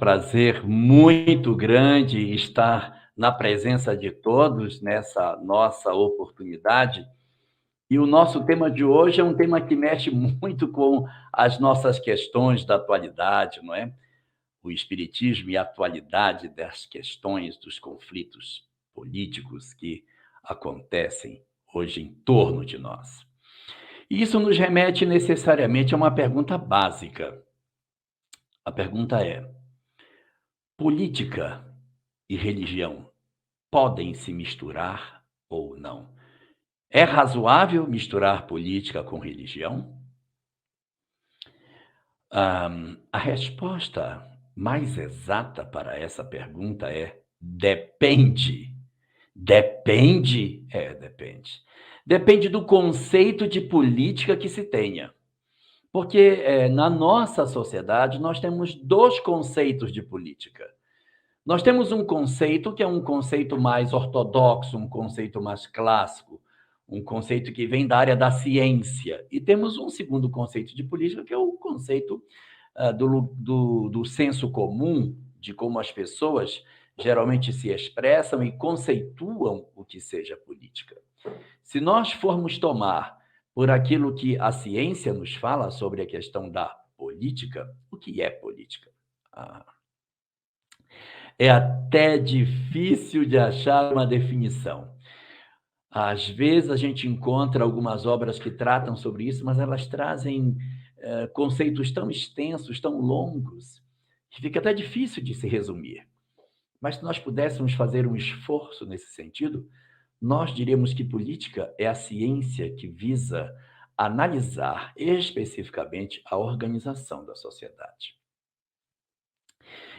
prazer muito grande estar na presença de todos nessa nossa oportunidade. E o nosso tema de hoje é um tema que mexe muito com as nossas questões da atualidade, não é? O espiritismo e a atualidade das questões, dos conflitos políticos que acontecem hoje em torno de nós. E isso nos remete necessariamente a uma pergunta básica. A pergunta é: política e religião podem se misturar ou não? É razoável misturar política com religião? A resposta mais exata para essa pergunta é: depende. Depende? Depende. Depende do conceito de política que se tenha. Porque na nossa sociedade nós temos dois conceitos de política. Nós temos um conceito que é um conceito mais ortodoxo, um conceito mais clássico, um conceito que vem da área da ciência. E temos um segundo conceito de política, que é o conceito do senso comum, de como as pessoas geralmente se expressam e conceituam o que seja política. Se nós formos tomar por aquilo que a ciência nos fala sobre a questão da política, o que é política? Ah, é até difícil de achar uma definição. Às vezes a gente encontra algumas obras que tratam sobre isso, mas elas trazem conceitos tão extensos, tão longos, que fica até difícil de se resumir. Mas se nós pudéssemos fazer um esforço nesse sentido, nós diríamos que política é a ciência que visa analisar especificamente a organização da sociedade.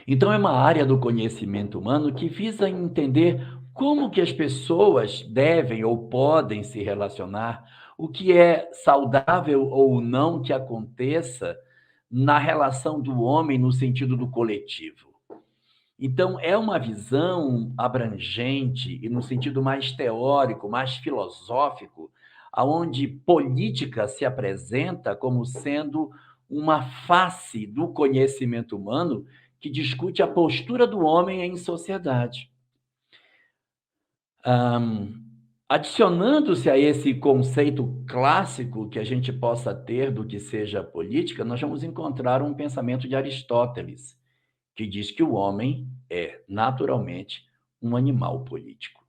Então, é uma área do conhecimento humano que visa entender como que as pessoas devem ou podem se relacionar, o que é saudável ou não que aconteça na relação do homem no sentido do coletivo. Então, é uma visão abrangente e no sentido mais teórico, mais filosófico, aonde política se apresenta como sendo uma face do conhecimento humano que discute a postura do homem em sociedade. Adicionando-se a esse conceito clássico que a gente possa ter do que seja política, nós vamos encontrar um pensamento de Aristóteles, que diz que o homem é, naturalmente, um animal político.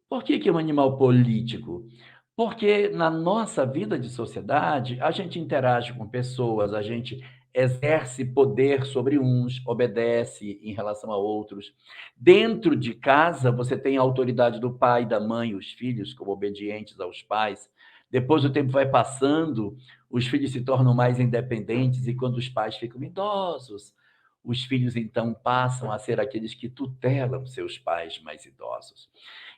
Por que é um animal político? Porque na nossa vida de sociedade, a gente interage com pessoas, a gente exerce poder sobre uns, obedece em relação a outros. Dentro de casa, você tem a autoridade do pai, da mãe, os filhos como obedientes aos pais. Depois o tempo vai passando, os filhos se tornam mais independentes e quando os pais ficam idosos, os filhos então passam a ser aqueles que tutelam seus pais mais idosos.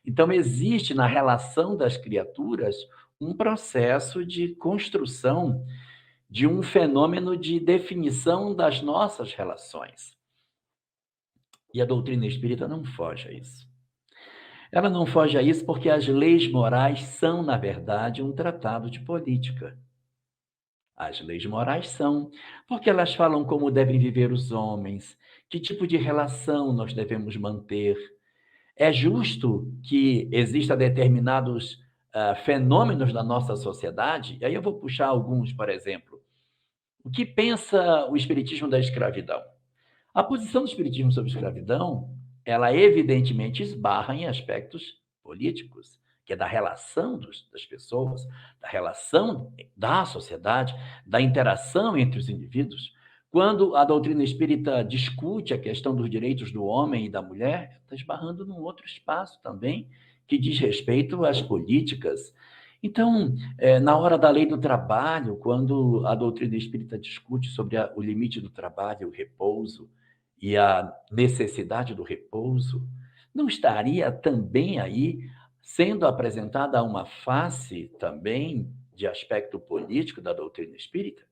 Então, existe na relação das criaturas um processo de construção de um fenômeno de definição das nossas relações. E a doutrina espírita não foge a isso. Ela não foge a isso porque as leis morais são, na verdade, um tratado de política. As leis morais são, porque elas falam como devem viver os homens, que tipo de relação nós devemos manter. É justo que exista determinados fenômenos da nossa sociedade, e aí eu vou puxar alguns, por exemplo. O que pensa o espiritismo da escravidão? A posição do espiritismo sobre a escravidão, ela evidentemente esbarra em aspectos políticos, que é da relação das pessoas, da relação da sociedade, da interação entre os indivíduos. Quando a doutrina espírita discute a questão dos direitos do homem e da mulher, está esbarrando num outro espaço também, que diz respeito às políticas. Então, na hora da lei do trabalho, quando a doutrina espírita discute sobre o limite do trabalho, o repouso e a necessidade do repouso, não estaria também aí sendo apresentada uma face também de aspecto político da doutrina espírita?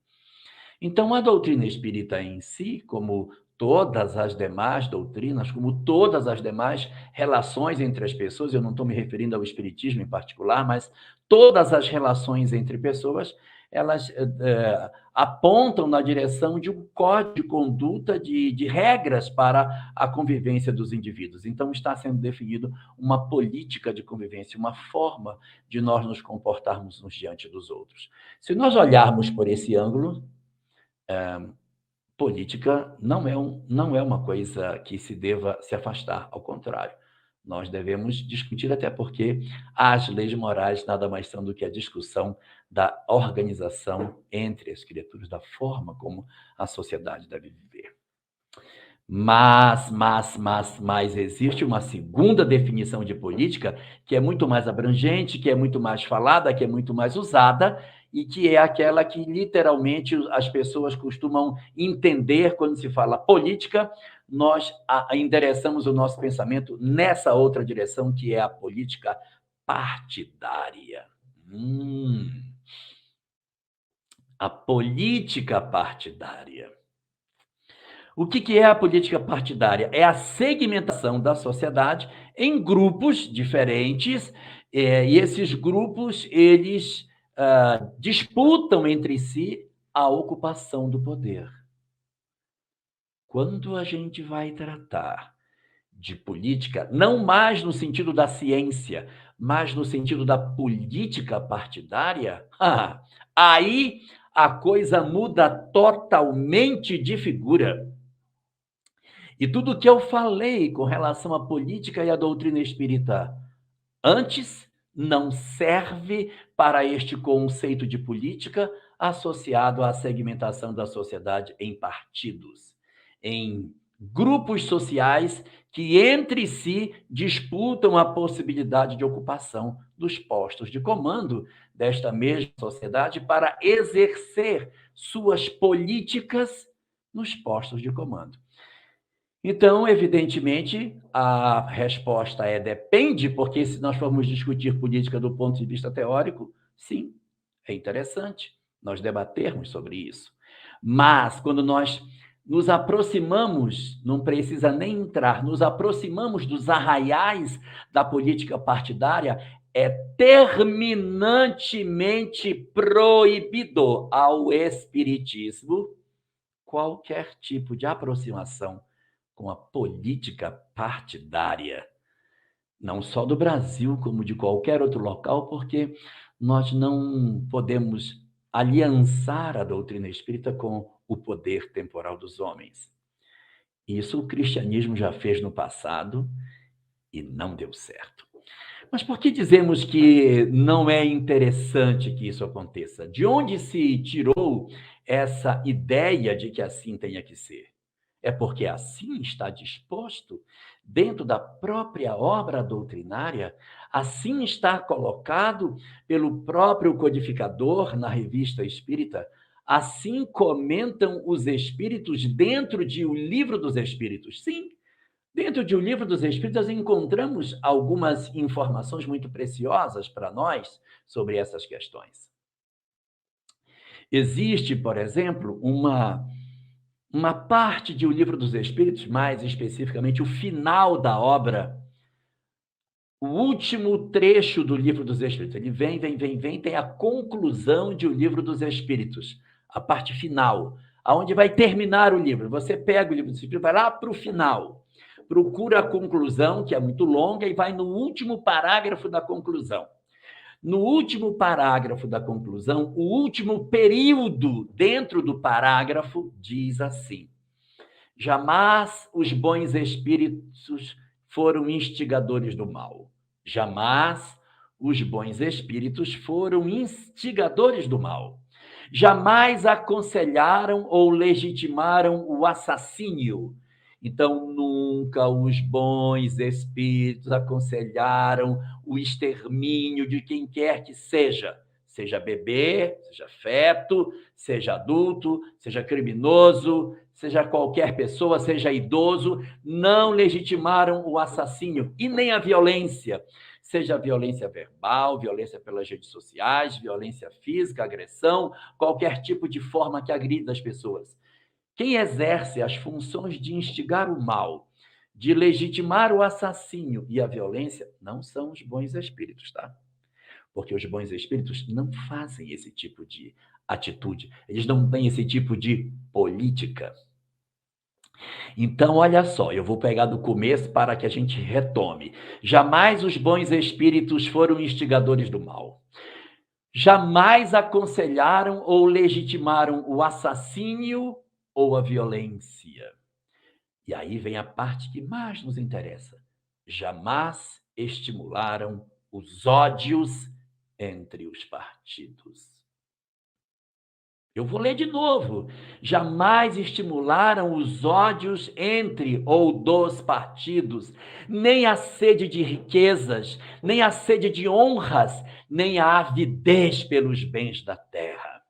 Então, a doutrina espírita em si, como todas as demais doutrinas, como todas as demais relações entre as pessoas, eu não estou me referindo ao espiritismo em particular, mas todas as relações entre pessoas, elas apontam na direção de um código de conduta, de regras para a convivência dos indivíduos. Então, está sendo definido uma política de convivência, uma forma de nós nos comportarmos uns diante dos outros. Se nós olharmos por esse ângulo, política não é uma coisa que se deva se afastar, ao contrário. Nós devemos discutir, até porque as leis morais nada mais são do que a discussão da organização entre as criaturas, da forma como a sociedade deve viver. Mas existe uma segunda definição de política que é muito mais abrangente, que é muito mais falada, que é muito mais usada, e que é aquela que literalmente as pessoas costumam entender quando se fala política. Nós endereçamos o nosso pensamento nessa outra direção, que é a política partidária. A política partidária. O que é a política partidária? É a segmentação da sociedade em grupos diferentes, e esses grupos, eles disputam entre si a ocupação do poder. Quando a gente vai tratar de política, não mais no sentido da ciência, mas no sentido da política partidária, aí a coisa muda totalmente de figura. E tudo o que eu falei com relação à política e à doutrina espírita antes não serve para este conceito de política associado à segmentação da sociedade em partidos, em grupos sociais que entre si disputam a possibilidade de ocupação dos postos de comando desta mesma sociedade para exercer suas políticas nos postos de comando. Então, evidentemente, a resposta é depende, porque se nós formos discutir política do ponto de vista teórico, sim, é interessante nós debatermos sobre isso. Mas, quando nós nos aproximamos, não precisa nem entrar, nos aproximamos dos arraiais da política partidária, é terminantemente proibido ao espiritismo qualquer tipo de aproximação com a política partidária, não só do Brasil, como de qualquer outro local, porque nós não podemos aliançar a doutrina espírita com o poder temporal dos homens. Isso o cristianismo já fez no passado e não deu certo. Mas por que dizemos que não é interessante que isso aconteça? De onde se tirou essa ideia de que assim tenha que ser? É porque assim está disposto dentro da própria obra doutrinária, assim está colocado pelo próprio codificador na Revista Espírita, assim comentam os espíritos dentro de O Livro dos Espíritos. Sim, dentro de O Livro dos Espíritos encontramos algumas informações muito preciosas para nós sobre essas questões. Existe, por exemplo, uma parte de O Livro dos Espíritos, mais especificamente o final da obra, o último trecho do Livro dos Espíritos. Ele vem, tem a conclusão de O Livro dos Espíritos, a parte final, aonde vai terminar o livro. Você pega o Livro dos Espíritos, vai lá para o final, procura a conclusão, que é muito longa, e vai no último parágrafo da conclusão. No último parágrafo da conclusão, o último período dentro do parágrafo diz assim: jamais os bons espíritos foram instigadores do mal. Jamais os bons espíritos foram instigadores do mal. Jamais aconselharam ou legitimaram o assassínio. Então, nunca os bons espíritos aconselharam o extermínio de quem quer que seja, seja bebê, seja feto, seja adulto, seja criminoso, seja qualquer pessoa, seja idoso, não legitimaram o assassínio e nem a violência, seja violência verbal, violência pelas redes sociais, violência física, agressão, qualquer tipo de forma que agrida as pessoas. Quem exerce as funções de instigar o mal, de legitimar o assassínio e a violência, não são os bons espíritos, tá? Porque os bons espíritos não fazem esse tipo de atitude, eles não têm esse tipo de política. Então, olha só, eu vou pegar do começo para que a gente retome. Jamais os bons espíritos foram instigadores do mal. Jamais aconselharam ou legitimaram o assassínio ou a violência. E aí vem a parte que mais nos interessa. Jamais estimularam os ódios entre os partidos. Eu vou ler de novo. Jamais estimularam os ódios entre ou dos partidos, nem a sede de riquezas, nem a sede de honras, nem a avidez pelos bens da terra.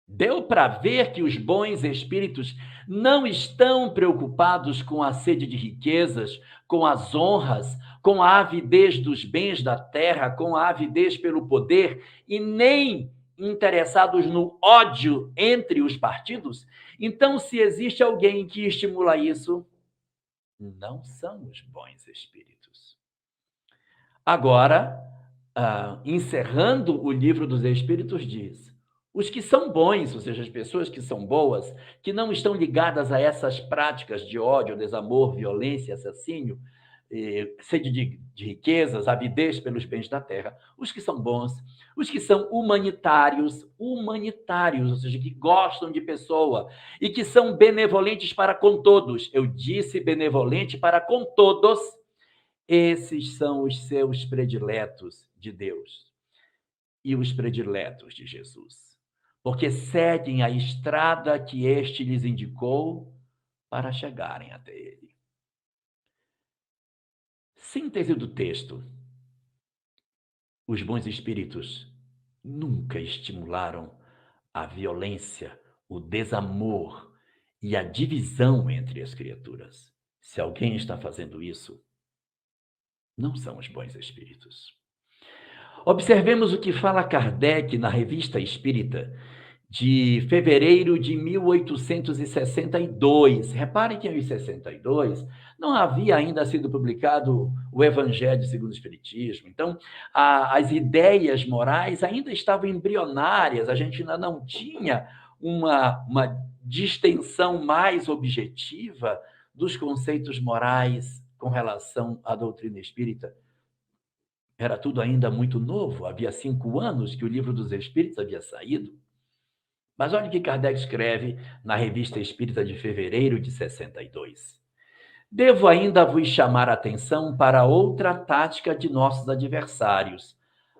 Deu para ver que os bons espíritos não estão preocupados com a sede de riquezas, com as honras, com a avidez dos bens da terra, com a avidez pelo poder, e nem interessados no ódio entre os partidos? Então, se existe alguém que estimula isso, não são os bons espíritos. Agora, encerrando o livro dos Espíritos, diz: os que são bons, ou seja, as pessoas que são boas, que não estão ligadas a essas práticas de ódio, desamor, violência, assassínio, sede de riquezas, avidez pelos bens da terra, os que são bons, os que são humanitários, ou seja, que gostam de pessoa e que são benevolentes para com todos. Eu disse benevolente para com todos. Esses são os seus prediletos de Deus e os prediletos de Jesus, porque seguem a estrada que este lhes indicou para chegarem até ele. Síntese do texto: os bons espíritos nunca estimularam a violência, o desamor e a divisão entre as criaturas. Se alguém está fazendo isso, não são os bons espíritos. Observemos o que fala Kardec na Revista Espírita, de fevereiro de 1862. Reparem que em 1862 não havia ainda sido publicado o Evangelho segundo o Espiritismo. Então, as ideias morais ainda estavam embrionárias, a gente ainda não tinha uma distensão mais objetiva dos conceitos morais com relação à doutrina espírita. Era tudo ainda muito novo, havia 5 anos que o Livro dos Espíritos havia saído. Mas olha o que Kardec escreve na Revista Espírita de fevereiro de 62. Devo ainda vos chamar a atenção para outra tática de nossos adversários,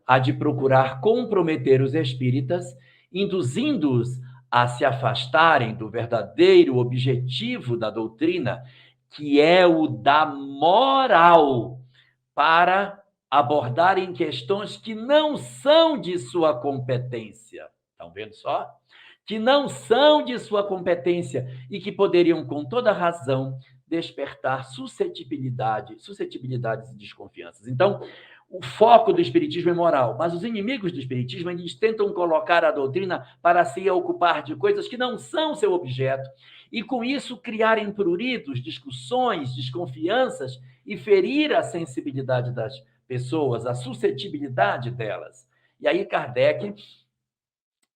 a de procurar comprometer os espíritas, induzindo-os a se afastarem do verdadeiro objetivo da doutrina, que é o da moral, para abordarem questões que não são de sua competência. Estão vendo só? Que não são de sua competência e que poderiam, com toda razão, despertar suscetibilidades e desconfianças. Então, o foco do Espiritismo é moral, mas os inimigos do Espiritismo, eles tentam colocar a doutrina para se ocupar de coisas que não são seu objeto e, com isso, criarem pruridos, discussões, desconfianças e ferir a sensibilidade das pessoas, a suscetibilidade delas. E aí Kardec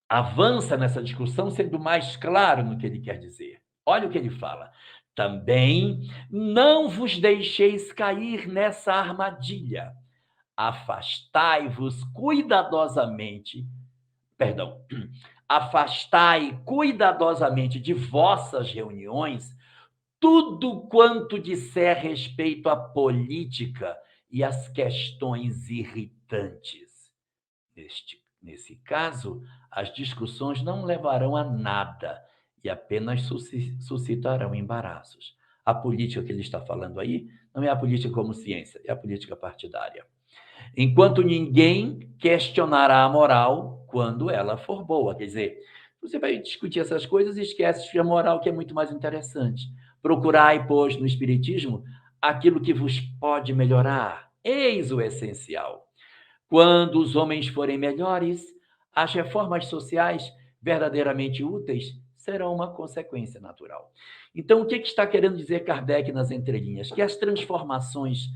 avança nessa discussão sendo mais claro no que ele quer dizer. Olha o que ele fala: também não vos deixeis cair nessa armadilha. Afastai cuidadosamente de vossas reuniões tudo quanto disser respeito à política e às questões irritantes. Nesse caso, as discussões não levarão a nada e apenas suscitarão embaraços. A política que ele está falando aí não é a política como ciência, é a política partidária. Enquanto ninguém questionará a moral quando ela for boa. Quer dizer, você vai discutir essas coisas e esquece a moral, que é muito mais interessante. Procurai, pois, no Espiritismo aquilo que vos pode melhorar. Eis o essencial. Quando os homens forem melhores, as reformas sociais verdadeiramente úteis serão uma consequência natural. Então, o que está querendo dizer Kardec nas entrelinhas? Que as transformações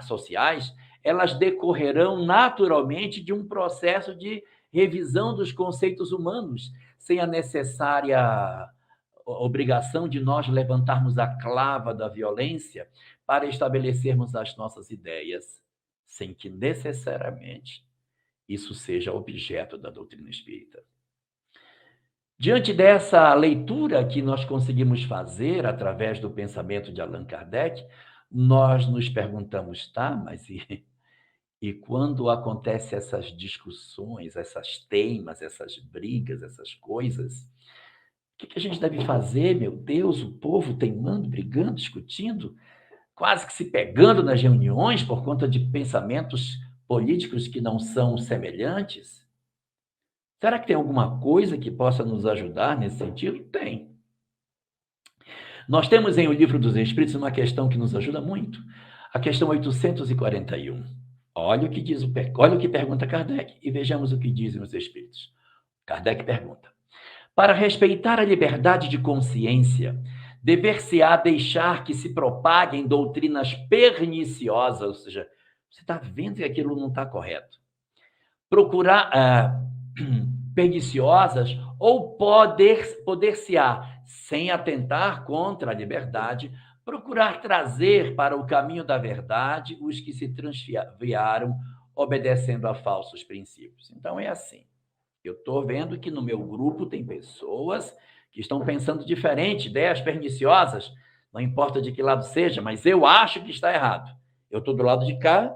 sociais, elas decorrerão naturalmente de um processo de revisão dos conceitos humanos, sem a necessária obrigação de nós levantarmos a clava da violência para estabelecermos as nossas ideias, sem que necessariamente isso seja objeto da doutrina espírita. Diante dessa leitura que nós conseguimos fazer através do pensamento de Allan Kardec, nós nos perguntamos, tá, mas e quando acontecem essas discussões, essas teimas, essas brigas, essas coisas, o que a gente deve fazer, meu Deus? O povo teimando, brigando, discutindo, quase que se pegando nas reuniões por conta de pensamentos políticos que não são semelhantes? Será que tem alguma coisa que possa nos ajudar nesse sentido? Tem. Nós temos em O Livro dos Espíritos uma questão que nos ajuda muito, a questão 841. Olha o que pergunta Kardec e vejamos o que dizem os Espíritos. Kardec pergunta: para respeitar a liberdade de consciência, dever-se-á deixar que se propaguem doutrinas perniciosas, ou seja, você está vendo que aquilo não está correto. Procurar perniciosas ou poder-se-á, sem atentar contra a liberdade, procurar trazer para o caminho da verdade os que se transviaram obedecendo a falsos princípios. Então é assim. Eu estou vendo que no meu grupo tem pessoas que estão pensando diferente, ideias perniciosas, não importa de que lado seja, mas eu acho que está errado. Eu estou do lado de cá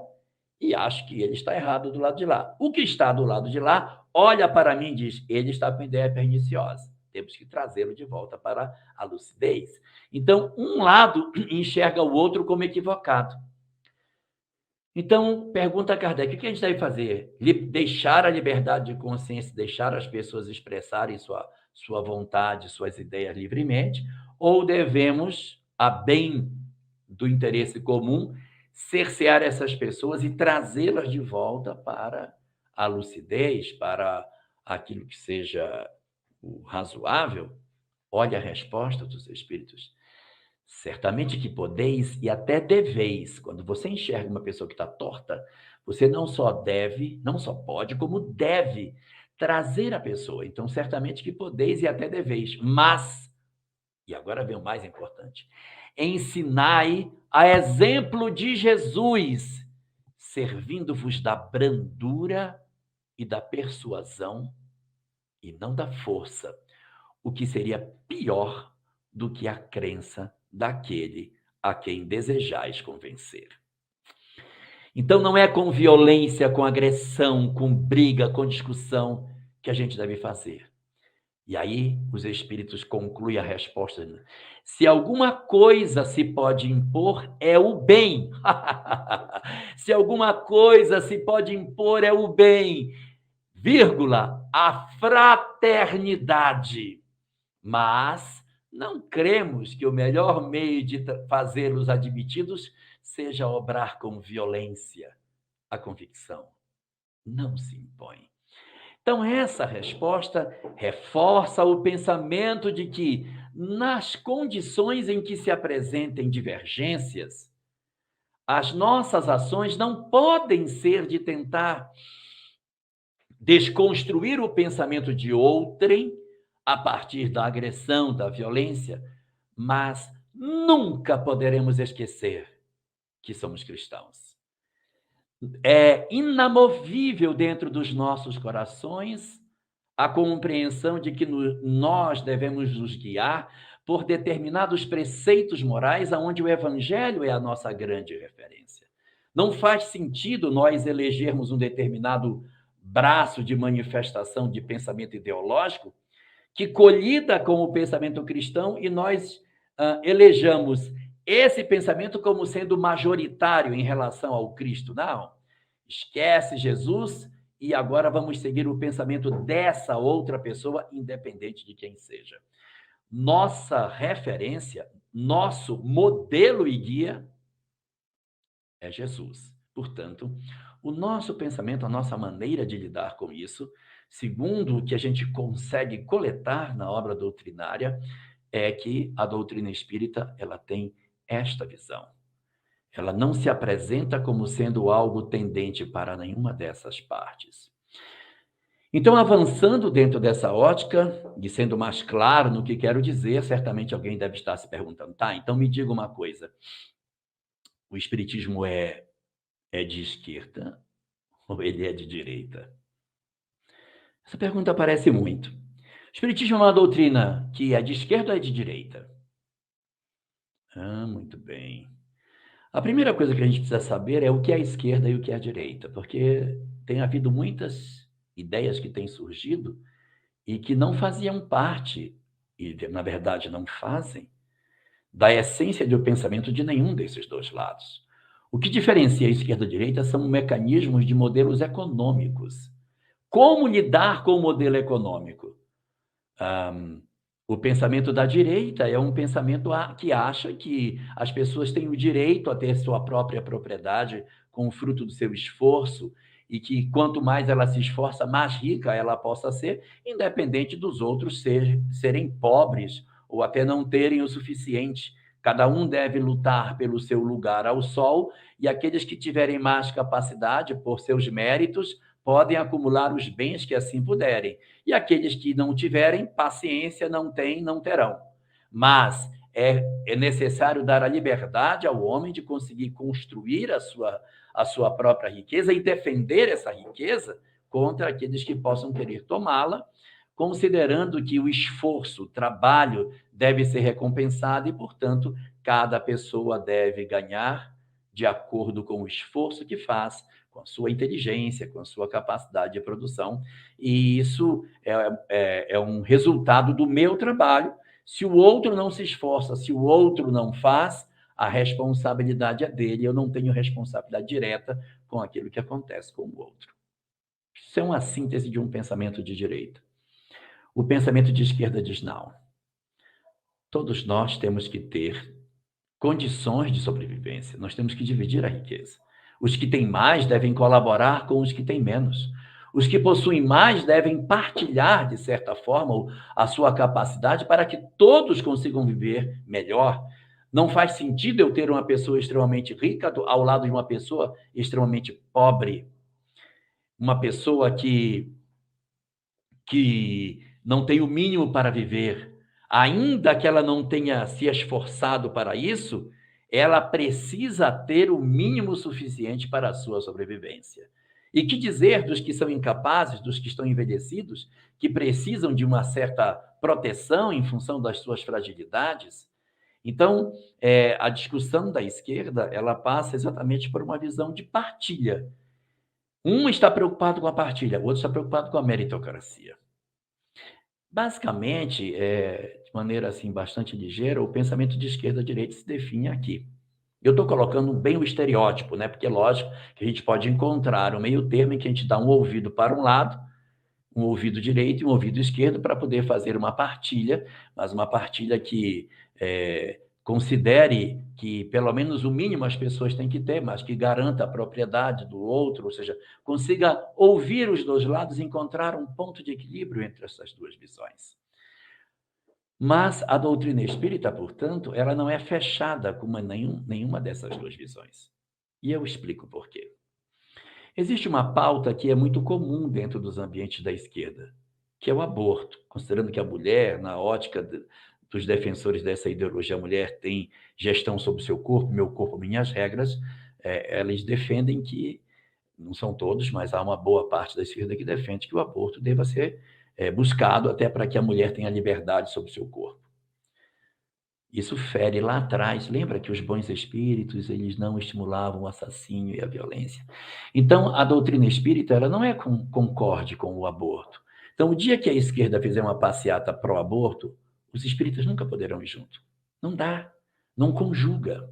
e acho que ele está errado do lado de lá. O que está do lado de lá olha para mim e diz: ele está com ideia perniciosa. Temos que trazê-lo de volta para a lucidez. Então, um lado enxerga o outro como equivocado. Então, pergunta a Kardec: o que a gente deve fazer? Deixar a liberdade de consciência, deixar as pessoas expressarem sua vontade, suas ideias livremente, ou devemos, a bem do interesse comum, cercear essas pessoas e trazê-las de volta para a lucidez, para aquilo que seja o razoável? Olha a resposta dos Espíritos. Certamente que podeis e até deveis. Quando você enxerga uma pessoa que está torta, você não só deve, não só pode, como deve trazer a pessoa. Então, certamente que podeis e até deveis. Mas, e agora vem o mais importante, ensinai a exemplo de Jesus, servindo-vos da brandura e da persuasão e não da força, o que seria pior do que a crença daquele a quem desejais convencer. Então, não é com violência, com agressão, com briga, com discussão que a gente deve fazer. E aí, os Espíritos concluem a resposta: se alguma coisa se pode impor, é o bem. Se alguma coisa se pode impor, é o bem, vírgula, a fraternidade. Mas não cremos que o melhor meio de fazê-los admitidos seja obrar com violência. A convicção não se impõe. Então, essa resposta reforça o pensamento de que, nas condições em que se apresentem divergências, as nossas ações não podem ser de tentar desconstruir o pensamento de outrem a partir da agressão, da violência, mas nunca poderemos esquecer que somos cristãos. É inamovível dentro dos nossos corações a compreensão de que nós devemos nos guiar por determinados preceitos morais aonde o evangelho é a nossa grande referência. Não faz sentido nós elegermos um determinado braço de manifestação de pensamento ideológico que colida com o pensamento cristão e nós elejamos esse pensamento como sendo majoritário em relação ao Cristo. Não, esquece Jesus e agora vamos seguir o pensamento dessa outra pessoa, independente de quem seja. Nossa referência, nosso modelo e guia é Jesus. Portanto, o nosso pensamento, a nossa maneira de lidar com isso, segundo o que a gente consegue coletar na obra doutrinária, é que a doutrina espírita ela tem esta visão. Ela não se apresenta como sendo algo tendente para nenhuma dessas partes. Então, avançando dentro dessa ótica e sendo mais claro no que quero dizer, certamente alguém deve estar se perguntando, tá, então me diga uma coisa, o espiritismo é de esquerda ou ele é de direita? Essa pergunta aparece muito. O espiritismo é uma doutrina que é de esquerda ou é de direita? Ah, muito bem. A primeira coisa que a gente precisa saber é o que é a esquerda e o que é a direita, porque tem havido muitas ideias que têm surgido e que não faziam parte, e na verdade não fazem, da essência do pensamento de nenhum desses dois lados. O que diferencia a esquerda e a direita são mecanismos de modelos econômicos. Como lidar com o modelo econômico? Hã, o pensamento da direita é um pensamento que acha que as pessoas têm o direito a ter sua própria propriedade com o fruto do seu esforço e que quanto mais ela se esforça, mais rica ela possa ser, independente dos outros serem pobres ou até não terem o suficiente. Cada um deve lutar pelo seu lugar ao sol e aqueles que tiverem mais capacidade, por seus méritos, podem acumular os bens que assim puderem e aqueles que não tiverem, paciência, não têm, não terão. Mas é necessário dar a liberdade ao homem de conseguir construir a sua própria riqueza e defender essa riqueza contra aqueles que possam querer tomá-la, considerando que o esforço, o trabalho deve ser recompensado e, portanto, cada pessoa deve ganhar de acordo com o esforço que faz, com a sua inteligência, com a sua capacidade de produção, e isso é um resultado do meu trabalho. Se o outro não se esforça, se o outro não faz, a responsabilidade é dele, eu não tenho responsabilidade direta com aquilo que acontece com o outro. Isso é uma síntese de um pensamento de direita. O pensamento de esquerda diz não. Todos nós temos que ter condições de sobrevivência, nós temos que dividir a riqueza. Os que têm mais devem colaborar com os que têm menos. Os que possuem mais devem partilhar, de certa forma, a sua capacidade para que todos consigam viver melhor. Não faz sentido eu ter uma pessoa extremamente rica ao lado de uma pessoa extremamente pobre, uma pessoa que não tem o mínimo para viver, ainda que ela não tenha se esforçado para isso, ela precisa ter o mínimo suficiente para a sua sobrevivência. E que dizer dos que são incapazes, dos que estão envelhecidos, que precisam de uma certa proteção em função das suas fragilidades? Então, a discussão da esquerda, ela passa exatamente por uma visão de partilha. Um está preocupado com a partilha, o outro está preocupado com a meritocracia. Basicamente, de maneira assim bastante ligeira, o pensamento de esquerda a direita se define aqui. Eu estou colocando bem o estereótipo, né? Porque, lógico, que a gente pode encontrar um meio termo em que a gente dá um ouvido para um lado, um ouvido direito e um ouvido esquerdo para poder fazer uma partilha, mas uma partilha que considere que pelo menos o mínimo as pessoas têm que ter, mas que garanta a propriedade do outro, ou seja, consiga ouvir os dois lados e encontrar um ponto de equilíbrio entre essas duas visões. Mas a doutrina espírita, portanto, ela não é fechada com nenhuma dessas duas visões. E eu explico por quê. Existe uma pauta que é muito comum dentro dos ambientes da esquerda, que é o aborto, considerando que a mulher, na ótica dos defensores dessa ideologia, a mulher tem gestão sobre o seu corpo, meu corpo, minhas regras, eles defendem que, não são todos, mas há uma boa parte da esquerda que defende que o aborto deva ser buscado até para que a mulher tenha liberdade sobre o seu corpo. Isso fere lá atrás. Lembra que os bons espíritos, eles não estimulavam o assassínio e a violência? Então, a doutrina espírita, ela não é concorde com o aborto. Então, o dia que a esquerda fizer uma passeata pró-aborto, os espíritas nunca poderão ir junto. Não dá, não conjuga.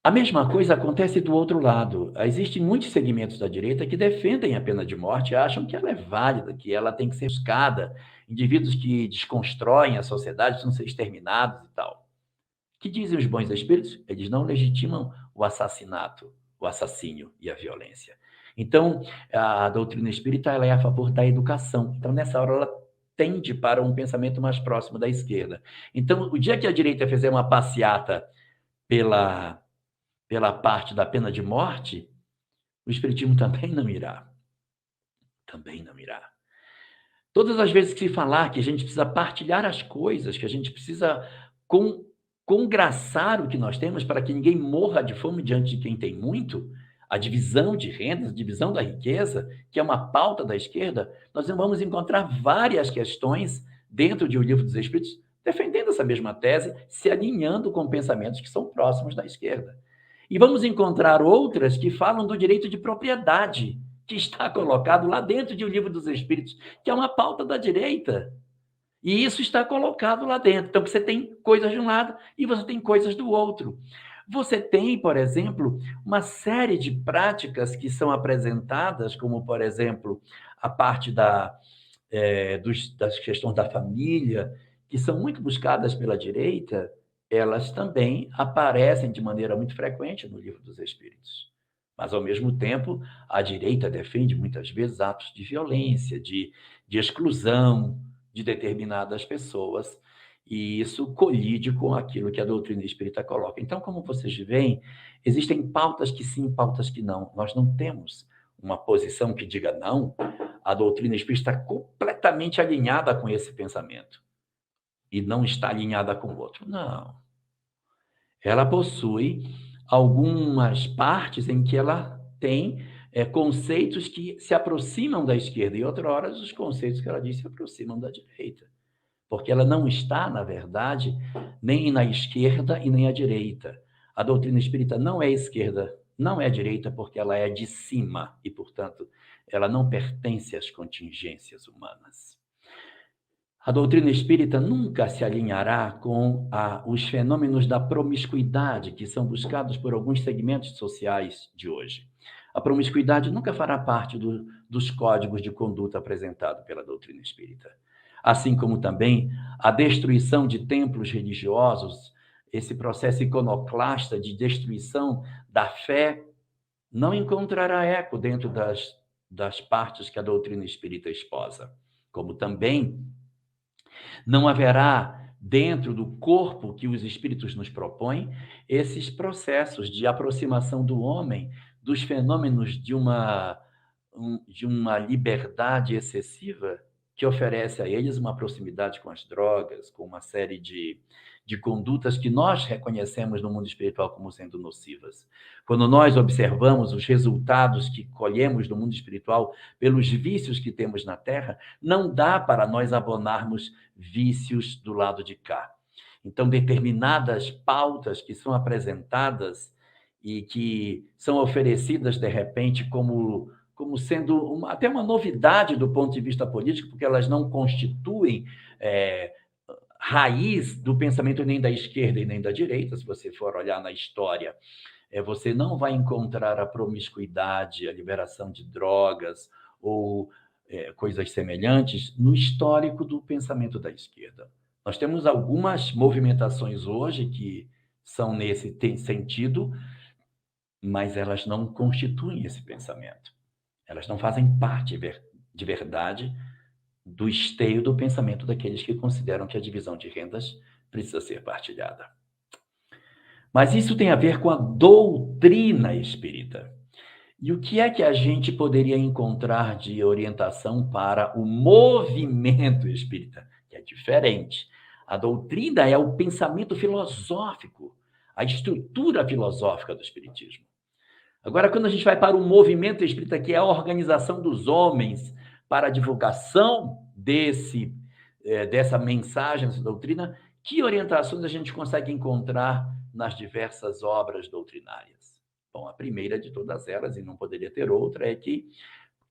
A mesma coisa acontece do outro lado. Existem muitos segmentos da direita que defendem a pena de morte e acham que ela é válida, que ela tem que ser buscada. Indivíduos que desconstroem a sociedade precisam ser exterminados e tal. Que dizem os bons espíritos? Eles não legitimam o assassinato, o assassínio e a violência. Então, a doutrina espírita ela é a favor da educação. Então, nessa hora, ela tende para um pensamento mais próximo da esquerda. Então, o dia que a direita fizer uma passeata pela parte da pena de morte, o espiritismo também não irá. Também não irá. Todas as vezes que se falar que a gente precisa partilhar as coisas, que a gente precisa con congraçar o que nós temos para que ninguém morra de fome diante de quem tem muito, a divisão de rendas, a divisão da riqueza, que é uma pauta da esquerda, nós vamos encontrar várias questões dentro de O Livro dos Espíritos defendendo essa mesma tese, se alinhando com pensamentos que são próximos da esquerda. E vamos encontrar outras que falam do direito de propriedade, que está colocado lá dentro de O Livro dos Espíritos, que é uma pauta da direita. E isso está colocado lá dentro. Então, você tem coisas de um lado e você tem coisas do outro. Você tem, por exemplo, uma série de práticas que são apresentadas, como, por exemplo, a parte das questões da família, que são muito buscadas pela direita, elas também aparecem de maneira muito frequente no Livro dos Espíritos. Mas, ao mesmo tempo, a direita defende muitas vezes atos de violência, de exclusão de determinadas pessoas, e isso colide com aquilo que a doutrina espírita coloca. Então, como vocês veem, existem pautas que sim, pautas que não. Nós não temos uma posição que diga não, a doutrina espírita está completamente alinhada com esse pensamento e não está alinhada com o outro. Não. Ela possui algumas partes em que ela tem conceitos que se aproximam da esquerda e outras horas os conceitos que ela diz se aproximam da direita. Porque ela não está, na verdade, nem na esquerda e nem à direita. A doutrina espírita não é esquerda, não é direita, porque ela é de cima e, portanto, ela não pertence às contingências humanas. A doutrina espírita nunca se alinhará com os fenômenos da promiscuidade que são buscados por alguns segmentos sociais de hoje. A promiscuidade nunca fará parte dos códigos de conduta apresentados pela doutrina espírita. Assim como também a destruição de templos religiosos, esse processo iconoclasta de destruição da fé, não encontrará eco dentro das partes que a doutrina espírita esposa. Como também não haverá, dentro do corpo que os espíritos nos propõem, esses processos de aproximação do homem dos fenômenos de uma liberdade excessiva que oferece a eles uma proximidade com as drogas, com uma série de condutas que nós reconhecemos no mundo espiritual como sendo nocivas. Quando nós observamos os resultados que colhemos no mundo espiritual pelos vícios que temos na Terra, não dá para nós abonarmos vícios do lado de cá. Então, determinadas pautas que são apresentadas e que são oferecidas, de repente, como sendo até uma novidade do ponto de vista político, porque elas não constituem raiz do pensamento nem da esquerda e nem da direita. Se você for olhar na história, você não vai encontrar a promiscuidade, a liberação de drogas ou coisas semelhantes no histórico do pensamento da esquerda. Nós temos algumas movimentações hoje que são nesse sentido, mas elas não constituem esse pensamento. Elas não fazem parte de verdade do esteio do pensamento daqueles que consideram que a divisão de rendas precisa ser partilhada. Mas isso tem a ver com a doutrina espírita. E o que é que a gente poderia encontrar de orientação para o movimento espírita? Que é diferente. A doutrina é o pensamento filosófico, a estrutura filosófica do espiritismo. Agora, quando a gente vai para o movimento espírita, que é a organização dos homens para a divulgação dessa mensagem, dessa doutrina, que orientações a gente consegue encontrar nas diversas obras doutrinárias? Bom, a primeira de todas elas, e não poderia ter outra, é que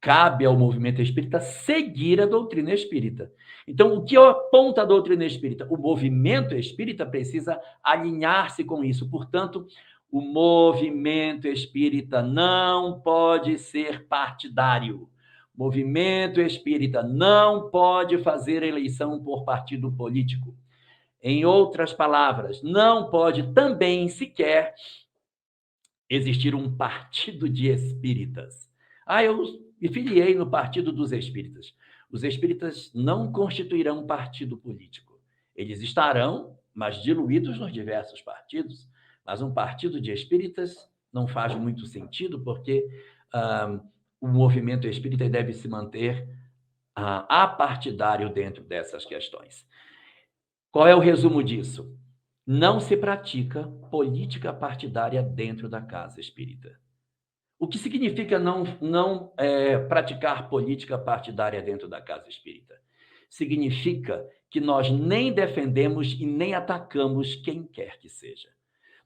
cabe ao movimento espírita seguir a doutrina espírita. Então, o que aponta a doutrina espírita? O movimento espírita precisa alinhar-se com isso. Portanto, o movimento espírita não pode ser partidário. O movimento espírita não pode fazer eleição por partido político. Em outras palavras, não pode também sequer existir um partido de espíritas. Eu me filiei no Partido dos Espíritas. Os espíritas não constituirão um partido político. Eles estarão, mas diluídos nos diversos partidos. Mas um partido de espíritas não faz muito sentido, porque o movimento espírita deve se manter apartidário dentro dessas questões. Qual é o resumo disso? Não se pratica política partidária dentro da casa espírita. O que significa não praticar política partidária dentro da casa espírita? Significa que nós nem defendemos e nem atacamos quem quer que seja.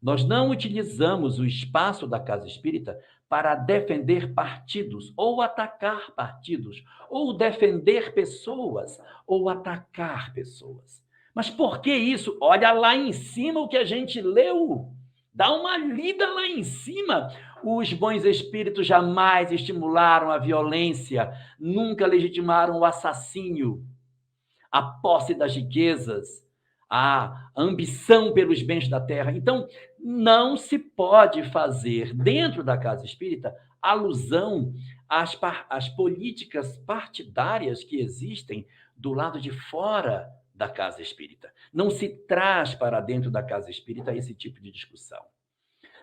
Nós não utilizamos o espaço da casa espírita para defender partidos, ou atacar partidos, ou defender pessoas, ou atacar pessoas. Mas por que isso? Olha lá em cima o que a gente leu. Dá uma lida lá em cima. Os bons espíritos jamais estimularam a violência, nunca legitimaram o assassínio, a posse das riquezas, a ambição pelos bens da terra. Então, não se pode fazer, dentro da casa espírita, alusão às políticas partidárias que existem do lado de fora da casa espírita. Não se traz para dentro da casa espírita esse tipo de discussão.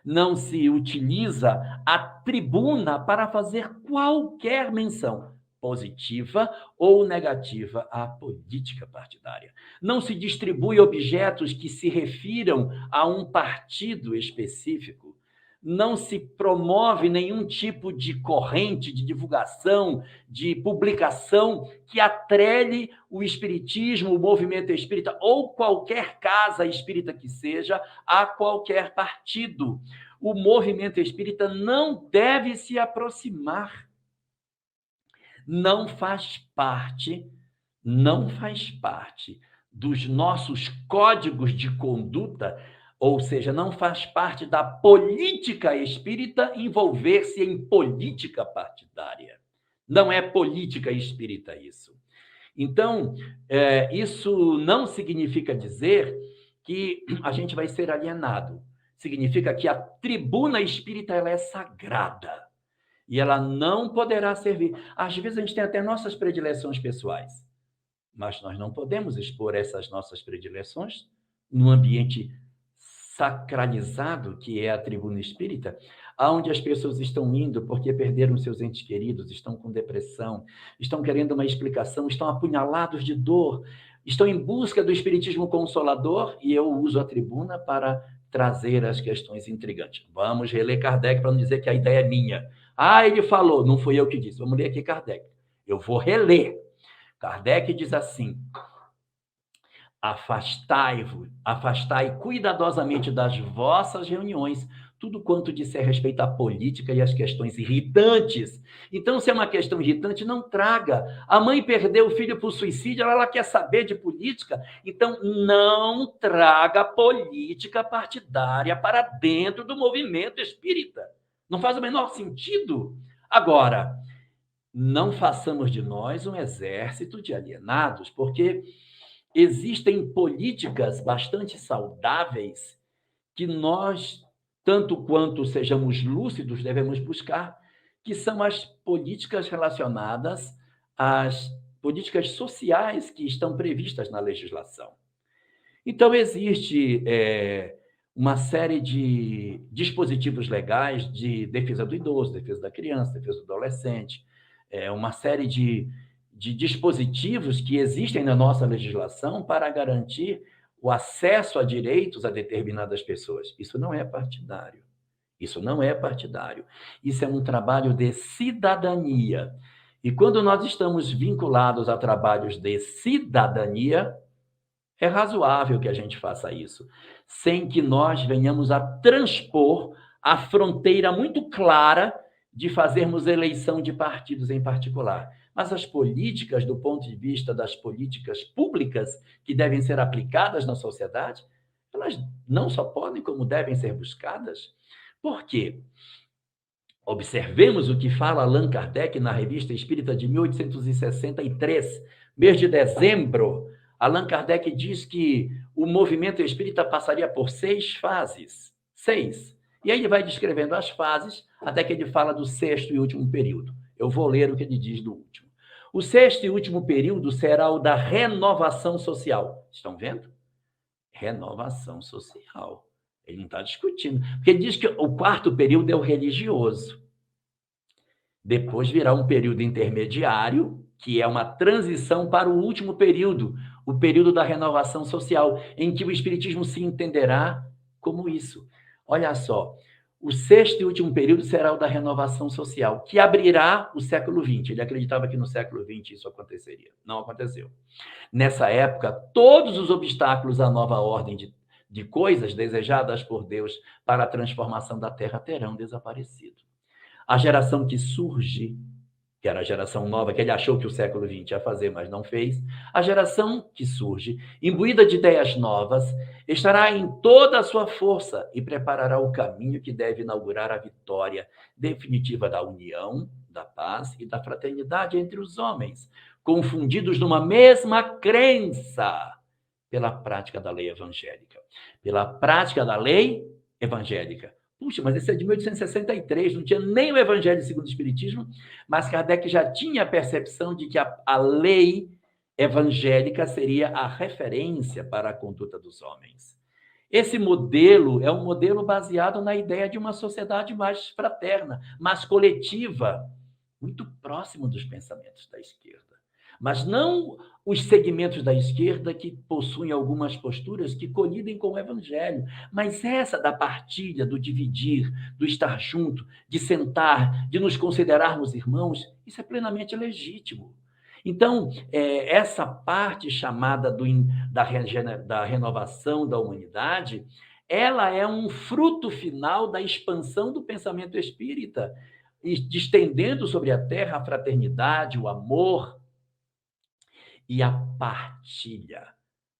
Não se utiliza a tribuna para fazer qualquer menção, positiva ou negativa, à política partidária. Não se distribui objetos que se refiram a um partido específico. Não se promove nenhum tipo de corrente, de divulgação, de publicação que atrele o espiritismo, o movimento espírita ou qualquer casa espírita que seja a qualquer partido. O movimento espírita não deve se aproximar. Não faz parte dos nossos códigos de conduta, ou seja, não faz parte da política espírita envolver-se em política partidária. Não é política espírita isso. Então, isso não significa dizer que a gente vai ser alienado. Significa que a tribuna espírita ela é sagrada e ela não poderá servir. Às vezes a gente tem até nossas predileções pessoais, mas nós não podemos expor essas nossas predileções num ambiente sacralizado, que é a tribuna espírita, aonde as pessoas estão indo porque perderam seus entes queridos, estão com depressão, estão querendo uma explicação, estão apunhalados de dor, estão em busca do espiritismo consolador, e eu uso a tribuna para trazer as questões intrigantes. Vamos reler Kardec para não dizer que a ideia é minha. Ele falou, não fui eu que disse. Vamos ler aqui Kardec. Eu vou reler. Kardec diz assim: afastai cuidadosamente das vossas reuniões tudo quanto disser respeito à política e às questões irritantes. Então, se é uma questão irritante, não traga. A mãe perdeu o filho por suicídio, ela quer saber de política, então não traga política partidária para dentro do movimento espírita. Não faz o menor sentido. Agora, não façamos de nós um exército de alienados, porque existem políticas bastante saudáveis que nós, tanto quanto sejamos lúcidos, devemos buscar, que são as políticas relacionadas às políticas sociais que estão previstas na legislação. Então, existe uma série de dispositivos legais de defesa do idoso, defesa da criança, defesa do adolescente, uma série de dispositivos que existem na nossa legislação para garantir o acesso a direitos a determinadas pessoas. Isso não é partidário. Isso não é partidário. Isso é um trabalho de cidadania. E quando nós estamos vinculados a trabalhos de cidadania, é razoável que a gente faça isso, sem que nós venhamos a transpor a fronteira muito clara de fazermos eleição de partidos em particular. Mas as políticas, do ponto de vista das políticas públicas que devem ser aplicadas na sociedade, elas não só podem, como devem ser buscadas. Por quê? Observemos o que fala Allan Kardec na Revista Espírita de 1863, mês de dezembro. Allan Kardec diz que o movimento espírita passaria por 6 fases. 6. E aí ele vai descrevendo as fases, até que ele fala do 6º e último período. Eu vou ler o que ele diz do último. O 6º e último período será o da renovação social. Estão vendo? Renovação social. Ele não está discutindo. Porque ele diz que o 4º período é o religioso. Depois virá um período intermediário, que é uma transição para o último período, o período da renovação social, em que o Espiritismo se entenderá como isso. Olha só, o sexto e último período será o da renovação social, que abrirá o século XX. Ele acreditava que no século XX isso aconteceria. Não aconteceu. Nessa época, todos os obstáculos à nova ordem de coisas desejadas por Deus para a transformação da Terra terão desaparecido. A geração que surge, que era a geração nova, que ele achou que o século XX ia fazer, mas não fez, a geração que surge, imbuída de ideias novas, estará em toda a sua força e preparará o caminho que deve inaugurar a vitória definitiva da união, da paz e da fraternidade entre os homens, confundidos numa mesma crença pela prática da lei evangélica. Pela prática da lei evangélica. Puxa, mas esse é de 1863, não tinha nem o Evangelho segundo o Espiritismo, mas Kardec já tinha a percepção de que a lei evangélica seria a referência para a conduta dos homens. Esse modelo é um modelo baseado na ideia de uma sociedade mais fraterna, mais coletiva, muito próximo dos pensamentos da esquerda. Mas não os segmentos da esquerda que possuem algumas posturas que colidem com o evangelho, mas essa da partilha, do dividir, do estar junto, de sentar, de nos considerarmos irmãos, isso é plenamente legítimo. Então, essa parte chamada da renovação da humanidade, ela é um fruto final da expansão do pensamento espírita, estendendo sobre a terra a fraternidade, o amor e a partilha,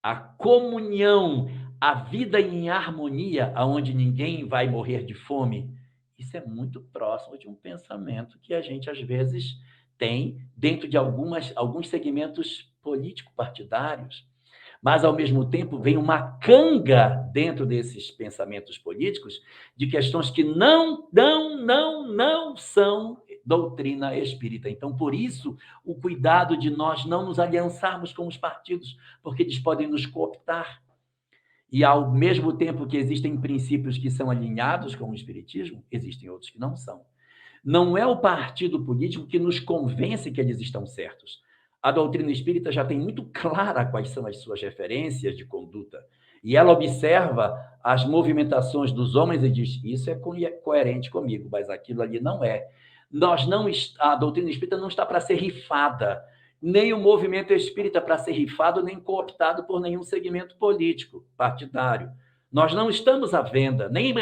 a comunhão, a vida em harmonia, aonde ninguém vai morrer de fome. Isso é muito próximo de um pensamento que a gente, às vezes, tem dentro de alguns segmentos político-partidários. Mas, ao mesmo tempo, vem uma canga dentro desses pensamentos políticos de questões que não são doutrina espírita. Então, por isso, o cuidado de nós não nos aliançarmos com os partidos, porque eles podem nos cooptar. E, ao mesmo tempo que existem princípios que são alinhados com o espiritismo, existem outros que não são. Não é o partido político que nos convence que eles estão certos. A doutrina espírita já tem muito clara quais são as suas referências de conduta. E ela observa as movimentações dos homens e diz: isso é coerente comigo, mas aquilo ali não é. A doutrina espírita não está para ser rifada, nem o movimento espírita para ser rifado, nem cooptado por nenhum segmento político, partidário. Nós não estamos à venda, nem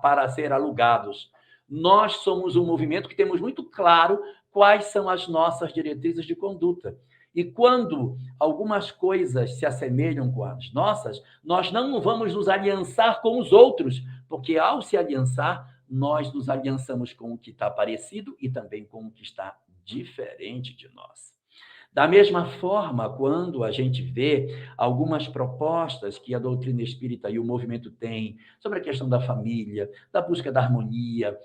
para ser alugados. Nós somos um movimento que temos muito claro quais são as nossas diretrizes de conduta. E quando algumas coisas se assemelham com as nossas, nós não vamos nos aliançar com os outros, porque ao se aliançar, nós nos aliançamos com o que está parecido e também com o que está diferente de nós. Da mesma forma, quando a gente vê algumas propostas que a doutrina espírita e o movimento têm sobre a questão da família, da busca da harmonia,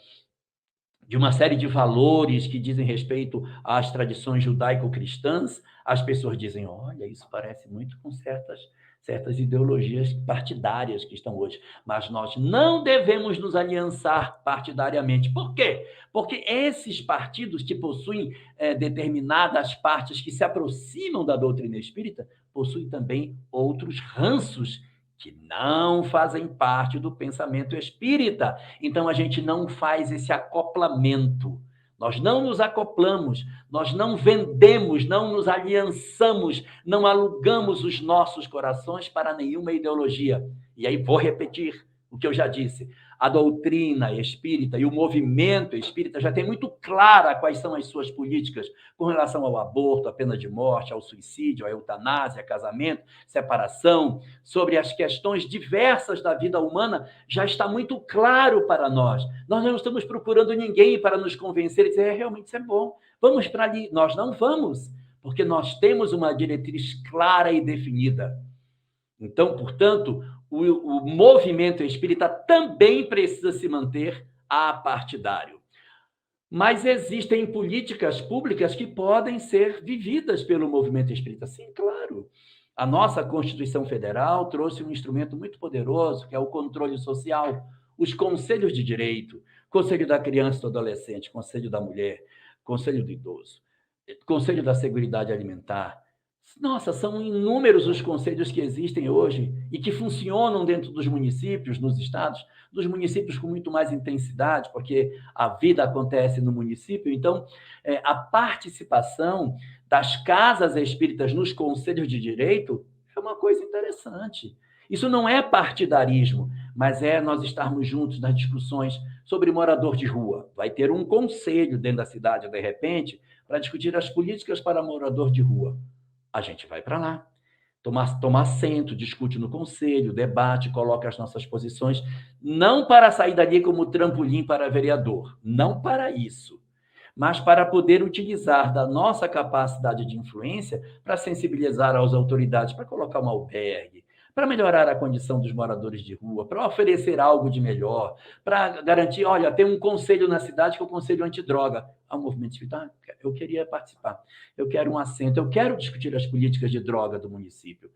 de uma série de valores que dizem respeito às tradições judaico-cristãs, as pessoas dizem: olha, isso parece muito com certas ideologias partidárias que estão hoje. Mas nós não devemos nos aliançar partidariamente. Por quê? Porque esses partidos que possuem determinadas partes que se aproximam da doutrina espírita, possuem também outros ranços que não fazem parte do pensamento espírita. Então, a gente não faz esse acoplamento. Nós não nos acoplamos, nós não vendemos, não nos aliançamos, não alugamos os nossos corações para nenhuma ideologia. E aí vou repetir o que eu já disse. A doutrina espírita e o movimento espírita já tem muito clara quais são as suas políticas com relação ao aborto, à pena de morte, ao suicídio, à eutanásia, casamento, separação, sobre as questões diversas da vida humana, já está muito claro para nós. Nós não estamos procurando ninguém para nos convencer e dizer: realmente isso é bom, vamos para ali. Nós não vamos, porque nós temos uma diretriz clara e definida. Então, portanto, o movimento espírita também precisa se manter apartidário. Mas existem políticas públicas que podem ser vividas pelo movimento espírita. Sim, claro. A nossa Constituição Federal trouxe um instrumento muito poderoso, que é o controle social, os conselhos de direito, Conselho da Criança e do Adolescente, Conselho da Mulher, Conselho do Idoso, Conselho da Seguridade Alimentar. Nossa, são inúmeros os conselhos que existem hoje e que funcionam dentro dos municípios, nos estados, dos municípios com muito mais intensidade, porque a vida acontece no município. Então, a participação das casas espíritas nos conselhos de direito é uma coisa interessante. Isso não é partidarismo, mas é nós estarmos juntos nas discussões sobre morador de rua. Vai ter um conselho dentro da cidade, de repente, para discutir as políticas para morador de rua. A gente vai para lá, toma assento, discute no conselho, debate, coloca as nossas posições, não para sair dali como trampolim para vereador, não para isso, mas para poder utilizar da nossa capacidade de influência para sensibilizar as autoridades, para colocar um albergue, para melhorar a condição dos moradores de rua, para oferecer algo de melhor, para garantir, olha, tem um conselho na cidade que é o Conselho Antidroga. O movimento espírita, eu queria participar, eu quero um assento, eu quero discutir as políticas de droga do município.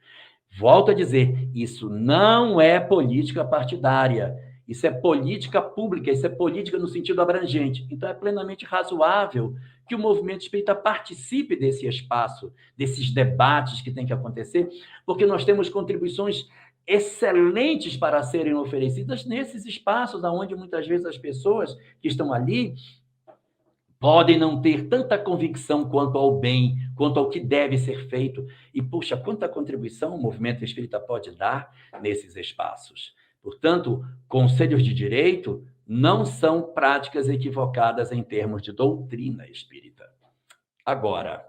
Volto a dizer, isso não é política partidária, isso é política pública, isso é política no sentido abrangente. Então, é plenamente razoável que o movimento espírita participe desse espaço, desses debates que tem que acontecer, porque nós temos contribuições excelentes para serem oferecidas nesses espaços, onde muitas vezes as pessoas que estão ali podem não ter tanta convicção quanto ao bem, quanto ao que deve ser feito. E, puxa, quanta contribuição o movimento espírita pode dar nesses espaços. Portanto, conselhos de direito não são práticas equivocadas em termos de doutrina espírita. Agora,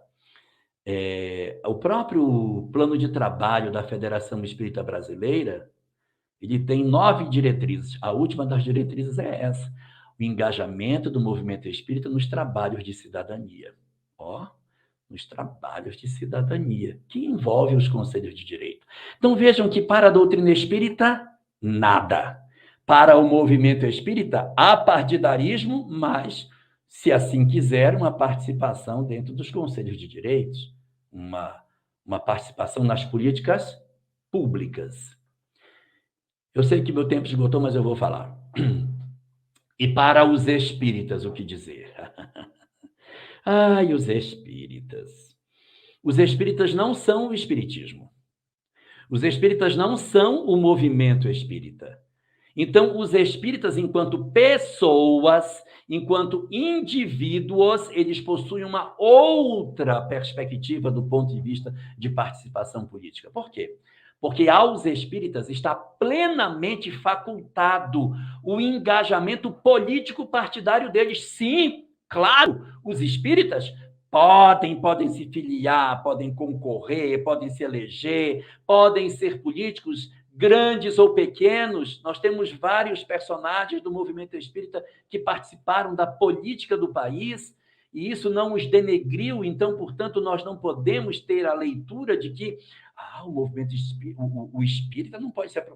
o próprio plano de trabalho da Federação Espírita Brasileira, ele tem 9 diretrizes. A última das diretrizes é essa: o engajamento do movimento espírita nos trabalhos de cidadania. Nos trabalhos de cidadania, que envolve os conselhos de direito. Então, vejam que para a doutrina espírita, nada. Para o movimento espírita, há partidarismo, mas, se assim quiser, uma participação dentro dos conselhos de direitos, uma participação nas políticas públicas. Eu sei que meu tempo esgotou, mas eu vou falar. E para os espíritas, o que dizer? Ai, os espíritas. Os espíritas não são o espiritismo. Os espíritas não são o movimento espírita. Então, os espíritas, enquanto pessoas, enquanto indivíduos, eles possuem uma outra perspectiva do ponto de vista de participação política. Por quê? Porque aos espíritas está plenamente facultado o engajamento político partidário deles. Sim, claro, os espíritas podem se filiar, podem concorrer, podem se eleger, podem ser políticos grandes ou pequenos. Nós temos vários personagens do movimento espírita que participaram da política do país, e isso não os denegriu. Então, portanto, nós não podemos ter a leitura de que o movimento espírita, o espírita não pode ser...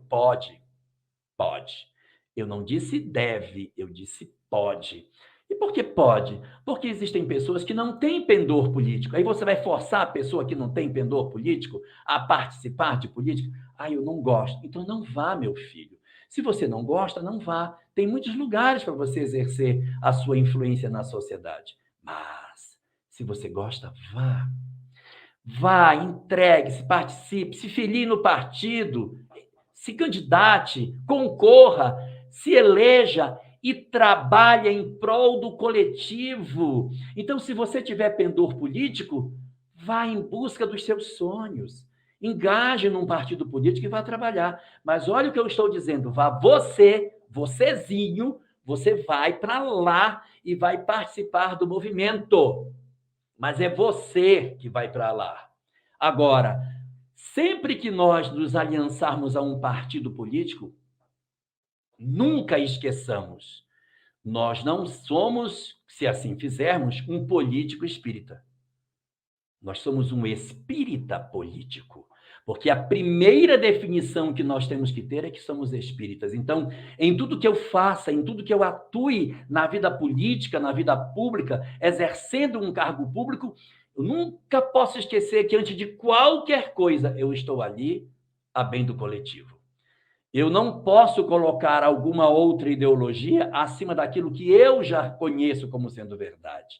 Pode. Eu não disse deve, eu disse pode. E por que pode? Porque existem pessoas que não têm pendor político. Aí você vai forçar a pessoa que não tem pendor político a participar de política? Eu não gosto. Então não vá, meu filho. Se você não gosta, não vá. Tem muitos lugares para você exercer a sua influência na sociedade. Mas, se você gosta, vá. Vá, entregue-se, participe, se filie no partido, se candidate, concorra, se eleja e trabalha em prol do coletivo. Então, se você tiver pendor político, vá em busca dos seus sonhos. Engaje num partido político e vá trabalhar. Mas olha o que eu estou dizendo, vá vocêzinho, você vai para lá e vai participar do movimento. Mas é você que vai para lá. Agora, sempre que nós nos aliançarmos a um partido político, nunca esqueçamos, nós não somos, se assim fizermos, um político espírita. Nós somos um espírita político. Porque a primeira definição que nós temos que ter é que somos espíritas. Então, em tudo que eu faça, em tudo que eu atue na vida política, na vida pública, exercendo um cargo público, eu nunca posso esquecer que, antes de qualquer coisa, eu estou ali a bem do coletivo. Eu não posso colocar alguma outra ideologia acima daquilo que eu já conheço como sendo verdade.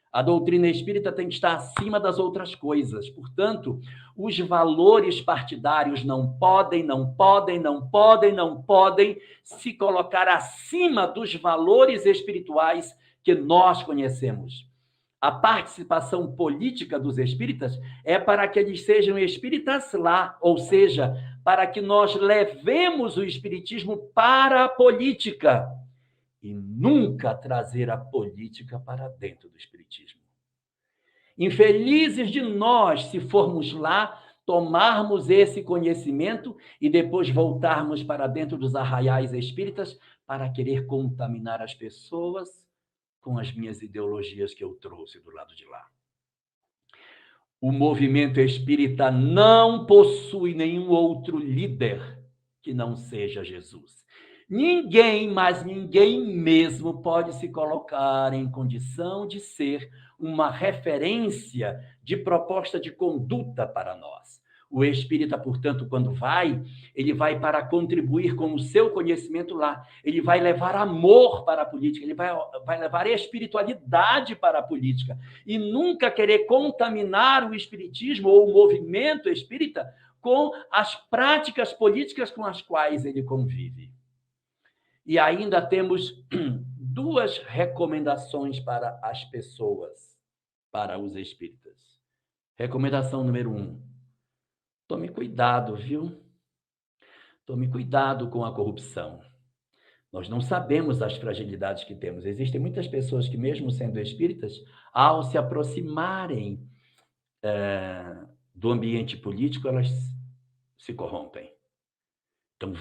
A doutrina espírita tem que estar acima das outras coisas. Portanto, os valores partidários não podem se colocar acima dos valores espirituais que nós conhecemos. A participação política dos espíritas é para que eles sejam espíritas lá, ou seja, para que nós levemos o espiritismo para a política e nunca trazer a política para dentro do espiritismo. Infelizes de nós se formos lá, tomarmos esse conhecimento e depois voltarmos para dentro dos arraiais espíritas para querer contaminar as pessoas com as minhas ideologias que eu trouxe do lado de lá. O movimento espírita não possui nenhum outro líder que não seja Jesus. Ninguém, mas ninguém mesmo, pode se colocar em condição de ser uma referência de proposta de conduta para nós. O espírita, portanto, quando vai, ele vai para contribuir com o seu conhecimento lá. Ele vai levar amor para a política, ele vai levar espiritualidade para a política. E nunca querer contaminar o espiritismo ou o movimento espírita com as práticas políticas com as quais ele convive. E ainda temos duas recomendações para as pessoas, para os espíritas. Recomendação número 1. Tome cuidado, viu? Tome cuidado com a corrupção. Nós não sabemos as fragilidades que temos. Existem muitas pessoas que, mesmo sendo espíritas, ao se aproximarem do ambiente político, elas se corrompem. Então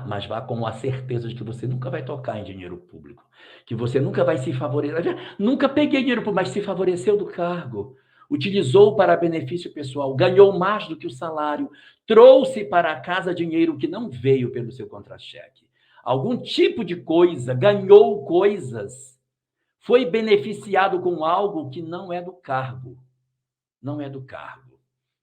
mas vá com a certeza de que você nunca vai tocar em dinheiro público, que você nunca vai se favorecer. Nunca peguei dinheiro público, mas se favoreceu do cargo. Utilizou para benefício pessoal, ganhou mais do que o salário, trouxe para casa dinheiro que não veio pelo seu contra-cheque. Algum tipo de coisa, ganhou coisas, foi beneficiado com algo que não é do cargo. Não é do cargo.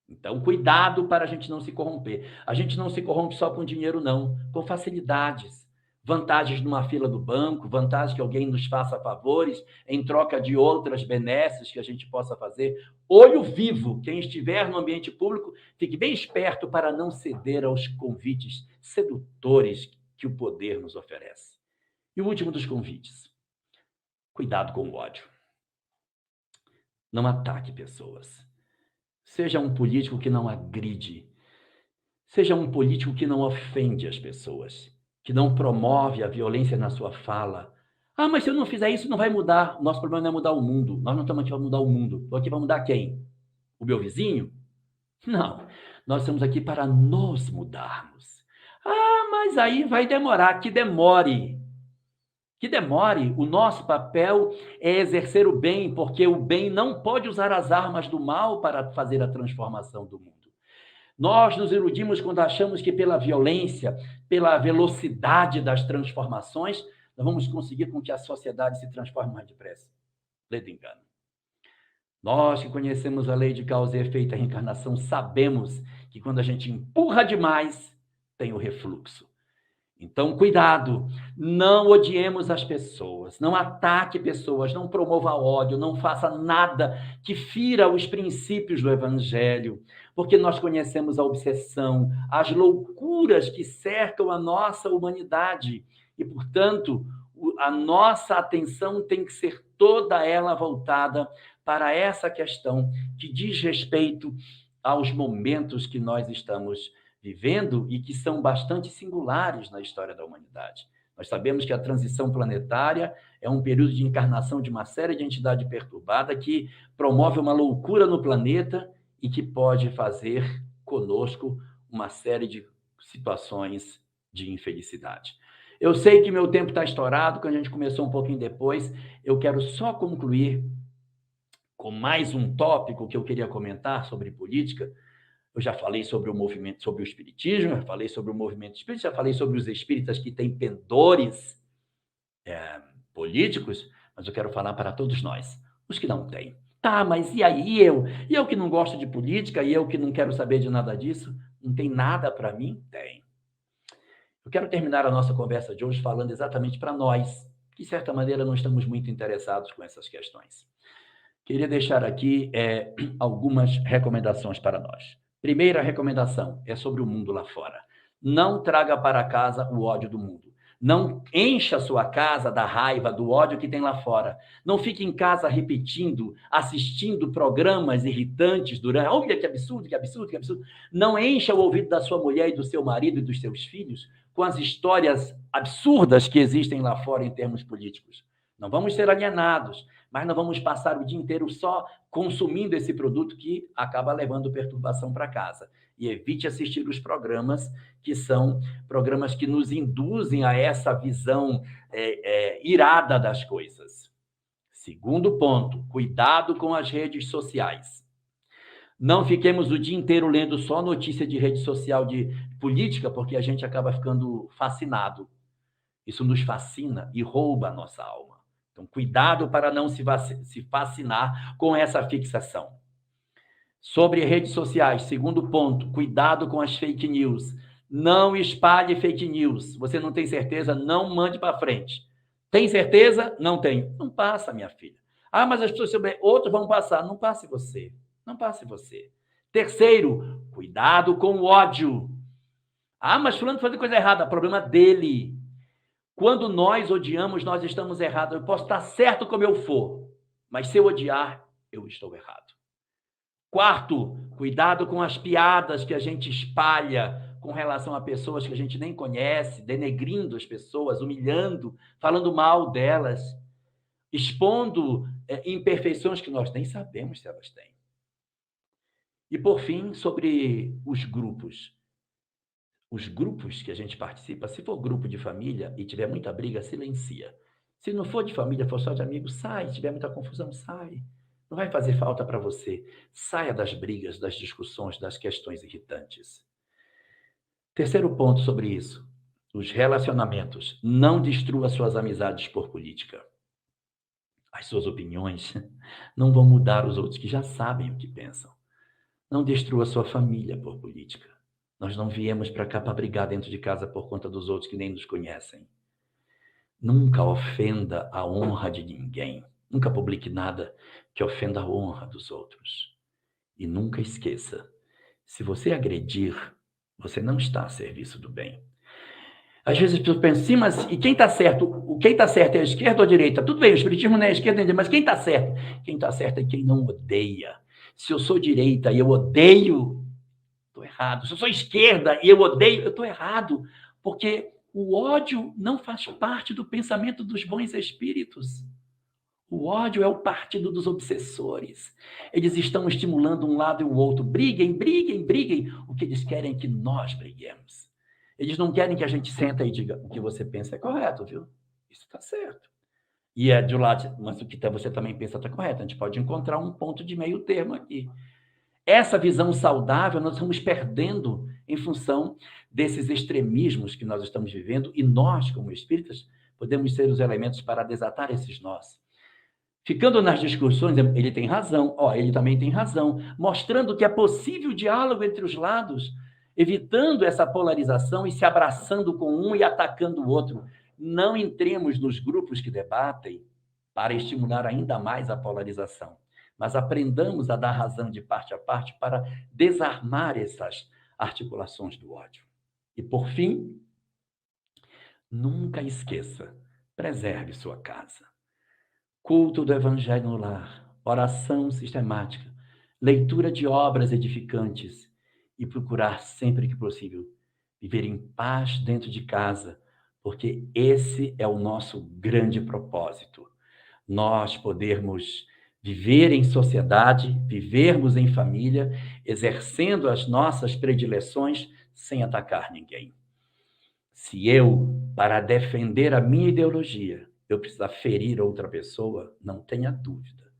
Então, cuidado para a gente não se corromper. A gente não se corrompe só com dinheiro, não, com facilidades. Vantagens numa fila do banco, vantagens que alguém nos faça favores em troca de outras benesses que a gente possa fazer. Olho vivo, quem estiver no ambiente público, fique bem esperto para não ceder aos convites sedutores que o poder nos oferece. E o último dos convites, cuidado com o ódio. Não ataque pessoas. Seja um político que não agride. Seja um político que não ofende as pessoas, que não promove a violência na sua fala. Ah, mas se eu não fizer isso, não vai mudar. Nosso problema não é mudar o mundo. Nós não estamos aqui para mudar o mundo. Estou aqui para mudar quem? O meu vizinho? Não. Nós estamos aqui para nos mudarmos. Ah, mas aí vai demorar. Que demore. Que demore. O nosso papel é exercer o bem, porque o bem não pode usar as armas do mal para fazer a transformação do mundo. Nós nos iludimos quando achamos que pela violência, pela velocidade das transformações, nós vamos conseguir com que a sociedade se transforme mais depressa. Lê do engano. Nós que conhecemos a lei de causa e efeito, a reencarnação, sabemos que quando a gente empurra demais, tem o refluxo. Então, cuidado, não odiemos as pessoas, não ataque pessoas, não promova ódio, não faça nada que fira os princípios do Evangelho, porque nós conhecemos a obsessão, as loucuras que cercam a nossa humanidade e, portanto, a nossa atenção tem que ser toda ela voltada para essa questão que diz respeito aos momentos que nós estamos vivendo e que são bastante singulares na história da humanidade. Nós sabemos que a transição planetária é um período de encarnação de uma série de entidade perturbada que promove uma loucura no planeta e que pode fazer conosco uma série de situações de infelicidade. Eu sei que meu tempo está estourado, que a gente começou um pouquinho depois. Eu quero só concluir com mais um tópico que eu queria comentar sobre política. Eu já falei sobre o movimento, sobre o espiritismo, já falei sobre o movimento espírita, já falei sobre os espíritas que têm pendores políticos, mas eu quero falar para todos nós, os que não têm. Tá, mas e aí eu? E eu que não gosto de política, e eu que não quero saber de nada disso? Não tem nada para mim? Tem. Eu quero terminar a nossa conversa de hoje falando exatamente para nós, que de certa maneira não estamos muito interessados com essas questões. Queria deixar aqui algumas recomendações para nós. Primeira recomendação é sobre o mundo lá fora. Não traga para casa o ódio do mundo. Não encha a sua casa da raiva, do ódio que tem lá fora. Não fique em casa repetindo, assistindo programas irritantes durante. Olha que absurdo, que absurdo, que absurdo. Não encha o ouvido da sua mulher e do seu marido e dos seus filhos com as histórias absurdas que existem lá fora em termos políticos. Não vamos ser alienados, mas não vamos passar o dia inteiro só consumindo esse produto que acaba levando perturbação para casa. E evite assistir os programas que são programas que nos induzem a essa visão irada das coisas. Segundo ponto, cuidado com as redes sociais. Não fiquemos o dia inteiro lendo só notícia de rede social de política, porque a gente acaba ficando fascinado. Isso nos fascina e rouba a nossa alma. Então, cuidado para não se fascinar com essa fixação. Sobre redes sociais, segundo ponto, cuidado com as fake news. Não espalhe fake news. Você não tem certeza? Não mande para frente. Tem certeza? Não tenho. Não passa, minha filha. Ah, mas as pessoas, outros vão passar. Não passe você. Não passe você. Terceiro, cuidado com o ódio. Ah, mas fulano faz coisa errada. Problema dele. Quando nós odiamos, nós estamos errados. Eu posso estar certo como eu for, mas se eu odiar, eu estou errado. Quarto, cuidado com as piadas que a gente espalha com relação a pessoas que a gente nem conhece, denegrindo as pessoas, humilhando, falando mal delas, expondo imperfeições que nós nem sabemos se elas têm. E, por fim, sobre os grupos. Os grupos que a gente participa, se for grupo de família e tiver muita briga, silencia. Se não for de família, for só de amigos, sai. Se tiver muita confusão, sai. Não vai fazer falta para você. Saia das brigas, das discussões, das questões irritantes. Terceiro ponto sobre isso, os relacionamentos. Não destrua suas amizades por política. As suas opiniões não vão mudar os outros que já sabem o que pensam. Não destrua sua família por política. Nós não viemos para cá para brigar dentro de casa por conta dos outros que nem nos conhecem. Nunca ofenda a honra de ninguém. Nunca publique nada que ofenda a honra dos outros. E nunca esqueça, se você agredir, você não está a serviço do bem. Às vezes as pessoas pensam, sim, mas e quem está certo? Quem está certo é a esquerda ou a direita? Tudo bem, o espiritismo não é a esquerda nem a direita, mas quem está certo? Quem está certo é quem não odeia. Se eu sou direita e eu odeio, estou errado. Se eu sou esquerda e eu odeio, eu estou errado. Porque o ódio não faz parte do pensamento dos bons espíritos. O ódio é o partido dos obsessores. Eles estão estimulando um lado e o outro. Briguem, briguem, briguem. O que eles querem é que nós briguemos. Eles não querem que a gente senta e diga o que você pensa é correto, viu? Isso está certo. E é de um lado, mas o que você também pensa está correto. A gente pode encontrar um ponto de meio termo aqui. Essa visão saudável nós estamos perdendo em função desses extremismos que nós estamos vivendo e nós, como espíritas, podemos ser os elementos para desatar esses nós. Ficando nas discussões, ele tem razão, ele também tem razão, mostrando que é possível diálogo entre os lados, evitando essa polarização e se abraçando com um e atacando o outro. Não entremos nos grupos que debatem para estimular ainda mais a polarização, mas aprendamos a dar razão de parte a parte para desarmar essas articulações do ódio. E, por fim, nunca esqueça, preserve sua casa. Culto do Evangelho no lar, oração sistemática, leitura de obras edificantes e procurar sempre que possível viver em paz dentro de casa, porque esse é o nosso grande propósito. Nós podermos viver em sociedade, vivermos em família, exercendo as nossas predileções sem atacar ninguém. Se eu, para defender a minha ideologia, eu precisar ferir outra pessoa, não tenha dúvida.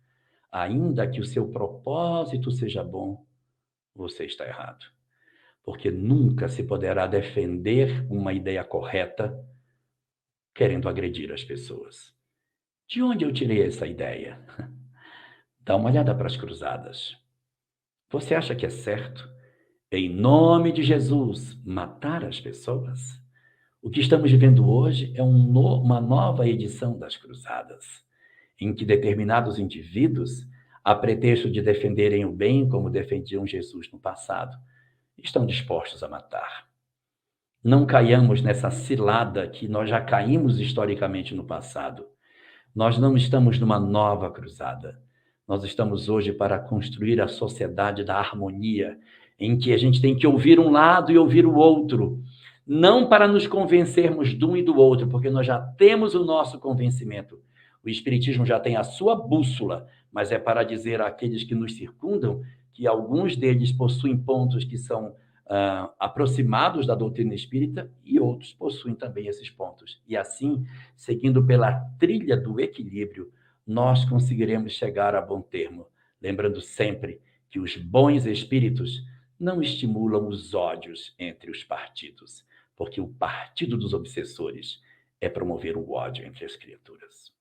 Ainda que o seu propósito seja bom, você está errado. Porque nunca se poderá defender uma ideia correta querendo agredir as pessoas. De onde eu tirei essa ideia? Dá uma olhada para as cruzadas. Você acha que é certo, em nome de Jesus, matar as pessoas? O que estamos vivendo hoje é uma nova edição das cruzadas, em que determinados indivíduos, a pretexto de defenderem o bem, como defendiam Jesus no passado, estão dispostos a matar. Não caiamos nessa cilada que nós já caímos historicamente no passado. Nós não estamos numa nova cruzada. Nós estamos hoje para construir a sociedade da harmonia, em que a gente tem que ouvir um lado e ouvir o outro, não para nos convencermos de um e do outro, porque nós já temos o nosso convencimento. O Espiritismo já tem a sua bússola, mas é para dizer àqueles que nos circundam que alguns deles possuem pontos que são aproximados da doutrina espírita e outros possuem também esses pontos. E assim, seguindo pela trilha do equilíbrio, nós conseguiremos chegar a bom termo, lembrando sempre que os bons espíritos não estimulam os ódios entre os partidos, porque o partido dos obsessores é promover o ódio entre as criaturas.